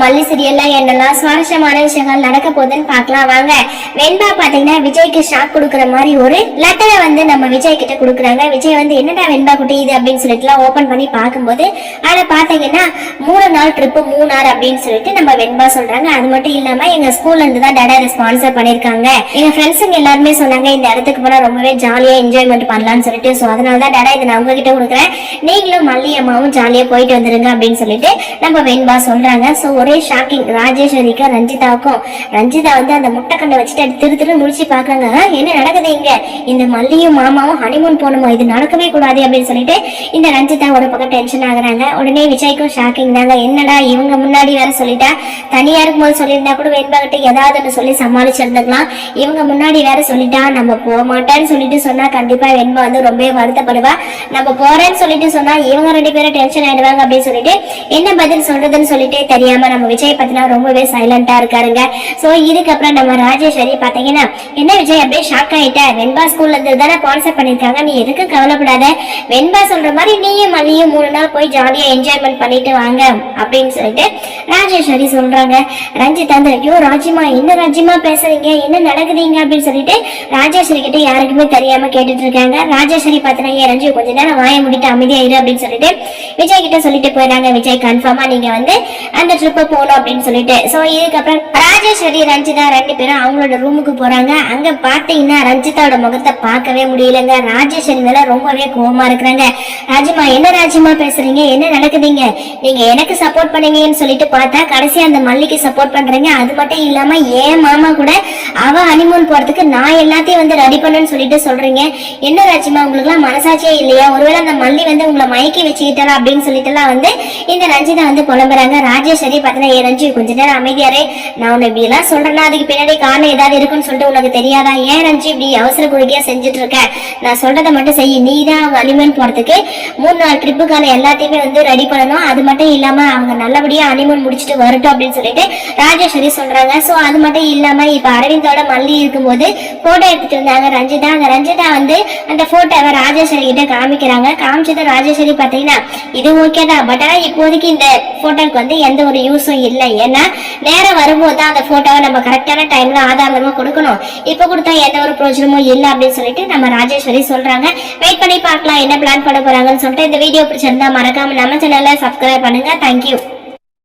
மல்லி சீரியல்ல என்னெல்லாம் சுவாரஸ்யமான விஷயங்கள் நடக்க போகுதுன்னு பார்க்கலாம் வாங்க. வெண்பா பாத்தீங்கன்னா விஜய்க்கு ஷாக் கொடுக்குற மாதிரி ஒரு லெட்டரை வந்து நம்ம விஜய் கிட்ட கொடுக்குறாங்க. விஜய் வந்து என்னடா வெண்பா குட்டி இது அப்படின்னு சொல்லிட்டு ஓபன் பண்ணி பார்க்கும்போது அதை பாத்தீங்கன்னா 3 நாள் ட்ரிப்பு மூணார் அப்படின்னு சொல்லிட்டு நம்ம வெண்பா சொல்றாங்க. அது மட்டும் இல்லாம எங்க ஸ்கூல்ல இருந்து தான் டாடா இதை ஸ்பான்சர் பண்ணிருக்காங்க. எங்க ஃப்ரெண்ட்ஸுங்க எல்லாருமே சொன்னாங்க இந்த இடத்துக்கு போனா ரொம்பவே ஜாலியா என்ஜாய்மெண்ட் பண்ணலாம்னு சொல்லிட்டு. ஸோ அதனாலதான் டாடா இதை நான் உங்ககிட்ட கொடுக்குறேன், நீங்களும் மல்லி அம்மாவும் ஜாலியா போயிட்டு வந்துருங்க அப்படின்னு சொல்லிட்டு நம்ம வெண்பா சொல்றாங்க. சோ ஒரே ஷாக்கிங் ராஜேஸ்வரிக்கு ரஞ்சிதாவுக்கும். ரஞ்சிதா வந்து அந்த முட்டைக்கண்ணை வச்சுட்டு திரு முடிச்சு பாக்குறாங்க. என்ன நடக்குது இங்க? இந்த மல்லியும் மாமாவும் ஹனிமூன் போகணுமா? இது நடக்கவே கூடாது அப்படின்னு சொல்லிட்டு இந்த ரஞ்சிதா ஒரு பக்கம் டென்ஷன் ஆகுறாங்க. உடனே விஜய்க்கும் ஷாக்கிங் தாங்க. என்னடா இவங்க முன்னாடி வேற சொல்லிட்டா, தனியா இருக்கும் போது சொல்லியிருந்தா கூட வெண்பா கிட்ட ஏதாவது சொல்லி சமாளிச்சிருந்துக்கலாம். இவங்க முன்னாடி வேற சொல்லிட்டா, நம்ம போக மாட்டேன்னு சொல்லிட்டு சொன்னா கண்டிப்பா வெண்பா வந்து ரொம்ப வருத்தப்படுவா. நம்ம போறேன்னு சொல்லிட்டு சொன்னா இவங்க 2 பேரும் டென்ஷன் ஆயிடுவாங்க அப்படின்னு சொல்லிட்டு என்ன பதில் சொல்றதுன்னு சொல்லிட்டு தெரியாம நம்ம விஜய் பத்தினா ரொம்பவே சைலண்டா இருக்காருங்க. சோ இதுக்கப்புறம் நம்ம ராஜேஸ்வரி பாத்தீங்கன்னா, என்ன விஜய் அப்படியே ஷாக் ஆயிட்ட, வெண்பா ஸ்கூல்ல இருந்து தானே ஸ்பான்சர் பண்ணிருக்காங்க, நீ எதுக்கு கவலைப்படாத, வெண்பா சொல்ற மாதிரி நீயும் மல்லியும் 3 நாள் போய் ஜாலியா என்ஜாய்மெண்ட் பண்ணிட்டு வாங்க அப்படின்னு சொல்லிட்டு ராஜேஸ்வரி சொல்றாங்க. ரஞ்சித் அந்த ஐயோ ராஜிமா என்ன ராஜிமா பேசுறீங்க, என்ன நடக்குதுங்க அப்படின்னு சொல்லிட்டு ராஜேஸ்வரி கிட்ட யாருக்குமே தெரியாம கேட்டுட்டு இருக்காங்க. ராஜேஸ்வரி பாத்தீங்கன்னா ஏன் ரஞ்சி கொஞ்ச நேரம் வாய முடிட்டு அமைதியாயிரு அப்படின்னு சொல்லிட்டு விஜய் கிட்ட சொல்லிட்டு போயிடாங்க. விஜய் கன்ஃபார்மா நீங்க வந்து அந்த ட்ரிப்பை போகணும் அப்படின்னு சொல்லிட்டு. சோ இதுக்கப்புறம் ராஜேஸ்வரி ரஞ்சிதா 2 பேரும் அவங்களோட ரூமுக்கு போறாங்க. அங்க பாத்தீங்கன்னா ரஞ்சிதாவோட முகத்தை பார்க்கவே முடியலங்க. ராஜேஸ்வரி மேல ரொம்பவே கோவமா இருக்கிறாங்க. ராஜிமா என்ன ராஜிமா பேசுறீங்க, என்ன நடக்குதுங்க, நீங்க எனக்கு சப்போர்ட் பண்ணீங்கன்னு சொல்லிட்டு பார்த்தா கடைசியா அந்த மல்லிக்கு சப்போர்ட் பண்றீங்க. அது மட்டும் இல்லாம ஏன் மாமா கூட அவ ஹனிமூன் போறதுக்கு நான் எல்லாத்தையும் வந்து ரெடி பண்ணுன்னு சொல்லிட்டு சொல்றீங்க. என்ன ராஜிமா உங்களுக்கு எல்லாம் மனசாட்சியே இல்லையா? ஒருவேளை அந்த மல்லி வந்து உங்களை மயக்கி வச்சுக்கிட்டா அப்படின்னு சொல்லிட்டு எல்லாம் வந்து இந்த ரஞ்சிதா வந்து புலம்புறாங்க. ராஜேஸ்வரி பார்த்தீங்கன்னா ஏ ரஞ்சி கொஞ்ச நேரம் அமைதியாரே, நான் உன்னை இப்படி எல்லாம் சொல்றேன்னா அதுக்கு பின்னாடி காரணம் ஏதாவது இருக்குன்னு சொல்லிட்டு உனக்கு தெரியாதா? ஏன் ரஞ்சி இப்படி அவசர குறுகியா செஞ்சுட்டு இருக்க? நான் சொல்றதை மட்டும் செய். நீ தான் அவங்க ஹனிமூன் போறதுக்கு 3 நாள் ட்ரிப்புக்கான எல்லாத்தையுமே வந்து ரெடி பண்ணணும். அது மட்டும் இல்லாம அவங்க நல்லபடியா ஹனிமூன் முடிச்சுட்டு வரட்டும் அப்படின்னு சொல்லிட்டு ராஜேஸ்வரி சொல்றாங்க. சோ அது மட்டும் இல்லாம இப்ப அரவிந்தோட மல்லி இருக்கும்போது போட்டோ எடுத்துட்டு இருந்தாங்க ரஞ்சிதா. அந்த ரஞ்சிதா வந்து அந்த போட்டோவை ராஜேஸ்வரி கிட்ட காமிக்கிறாங்க. காமிச்சது ராஜேஸ்வரி பாத்தீங்கன்னா இது ஓகே தான், பட் ஆனா இப்போதைக்கு இந்த போட்டோக்கு வந்து எந்த ஒரு யூஸும் இல்லை. ஏன்னா நேரம் வரும்போது தான் அந்த போட்டோவை நம்ம கரெக்டான டைம்ல ஆதாரமா கொடுக்கணும். இப்ப கொடுத்தா எந்த ஒரு பிரோஜனமும் இல்லை அப்படின்னு சொல்லிட்டு நம்ம ராஜேஸ்வரி சொல்றாங்க. வெயிட் பண்ணி பார்க்கலாம் என்ன பிளான் பண்ண போறாங்கன்னு சொல்லிட்டு. இந்த வீடியோ பிடிச்சிருந்தா மறக்காம நம்ம சேனலை சப்ஸ்கிரைப் பண்ணுங்க. தேங்க்யூ.